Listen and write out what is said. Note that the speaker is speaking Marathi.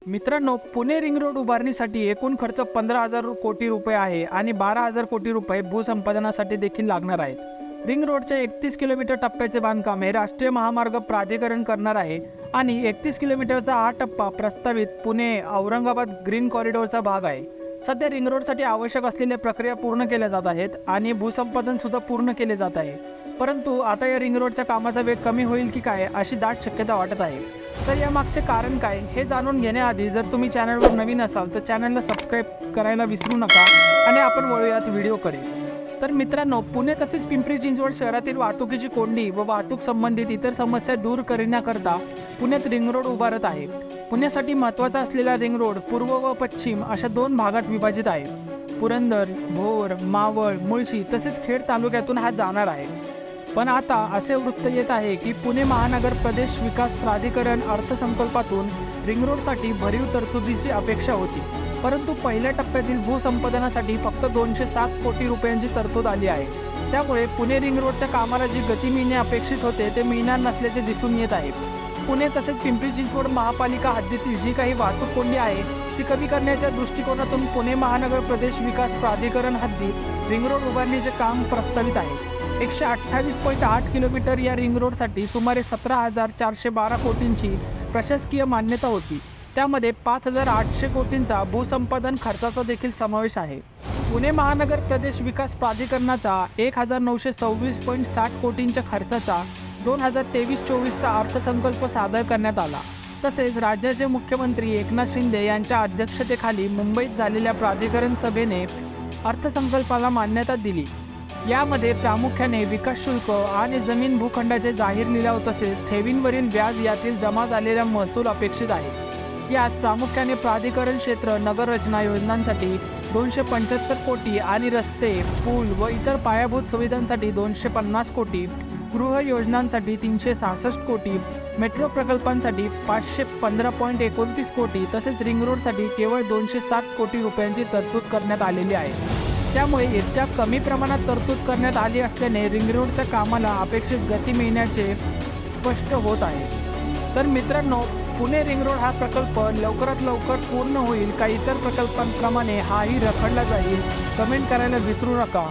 मित्रांनो, पुणे रिंग रोड उभारणीसाठी एकूण खर्च 15,000 कोटी रुपये आहे आणि 12,000 कोटी रुपये भूसंपादनासाठी देखील लागणार आहेत. रिंग रोडच्या 31 किलोमीटर टप्प्याचे बांधकाम हे राष्ट्रीय महामार्ग प्राधिकरण करणार आहे आणि 31 किलोमीटरचा हा टप्पा प्रस्तावित पुणे औरंगाबाद ग्रीन कॉरिडॉरचा भाग आहे. सध्या रिंग रोडसाठी आवश्यक असलेल्या प्रक्रिया पूर्ण केल्या जात आहेत आणि भूसंपादन सुद्धा पूर्ण केले जात आहे. परंतु आता या रिंग रोडच्या कामाचा वेग कमी होईल की काय अशी दाट शक्यता वाटत आहे. तर यामागचे कारण काय हे जाणून घेण्याआधी जर तुम्ही चॅनलवर नवीन असाल तर चॅनलला सबस्क्राईब करायला विसरू नका आणि आपण वळूयात व्हिडिओकडे. तर मित्रांनो, पुणे तसेच पिंपरी चिंचवड शहरातील वाहतुकीची कोंडी व वाहतूक संबंधित इतर समस्या दूर करण्याकरता पुण्यात रिंग रोड उभारत आहे. पुण्यासाठी महत्त्वाचा असलेला रिंग रोड पूर्व व पश्चिम अशा 2 भागात विभाजित आहे. पुरंदर, भोर, मावळ, मुळशी तसेच खेड तालुक्यातून हा जाणार आहे. पण आता असे वृत्त येत आहे की पुणे महानगर प्रदेश विकास प्राधिकरण अर्थसंकल्पातून रिंग रोडसाठी भरीव तरतुदीची अपेक्षा होती. परंतु पहिल्या टप्प्यातील भूसंपादनासाठी फक्त 207 कोटी रुपयांची तरतूद आली आहे. त्यामुळे पुणे रिंग रोडच्या कामाला जी गती मिळणे अपेक्षित होते ते मिळणार नसल्याचे दिसून येत आहे. पुणे तसेच पिंपरी चिंचवड महापालिका हद्दीतील जी काही वाहतूक कोंडी आहे ती कमी करण्याच्या दृष्टिकोनातून पुणे महानगर प्रदेश विकास प्राधिकरण हद्दीत रिंग रोड उभारणीचे काम प्रस्तावित आहे. 128.8 किलोमीटर या रिंग रोडसाठी सुमारे 17,412 कोटींची प्रशासकीय मान्यता होती. त्यामध्ये 5,800 कोटींचा भूसंपादन खर्चाचा देखील समावेश आहे. पुणे महानगर प्रदेश विकास प्राधिकरणाचा 1,926.60 कोटींच्या खर्चाचा 2023-24चा अर्थसंकल्प सादर करण्यात आला. तसेच राज्याचे मुख्यमंत्री एकनाथ शिंदे यांच्या अध्यक्षतेखाली मुंबईत झालेल्या प्राधिकरण सभेने अर्थसंकल्पाला मान्यता दिली. यामध्ये प्रामुख्याने विकास शुल्क आणि जमीन भूखंडाचे जाहीर लिलाव तसेच ठेवींवरील व्याज यातील जमा झालेला महसूल अपेक्षित आहे. यात प्रामुख्याने प्राधिकरण क्षेत्र नगररचना योजनांसाठी 275 कोटी आणि रस्ते, पूल व इतर पायाभूत सुविधांसाठी 250 कोटी, गृह योजनांसाठी 366 कोटी, मेट्रो प्रकल्पांसाठी 515.29 कोटी तसेच रिंग रोडसाठी केवळ 207 कोटी रुपयांची तरतूद करण्यात आलेली आहे. त्यामुळे इतक्या कमी प्रमाणात तरतूद करण्यात आली असल्याने रिंग रोडच्या कामाला अपेक्षित गती मिळण्याचे स्पष्ट होत आहे. तर मित्रांनो, पुणे रिंग रोड हा प्रकल्प लवकरात लवकर पूर्ण होईल का इतर प्रकल्पांप्रमाणे हाही रखडला जाईल, कमेंट करायला विसरू नका.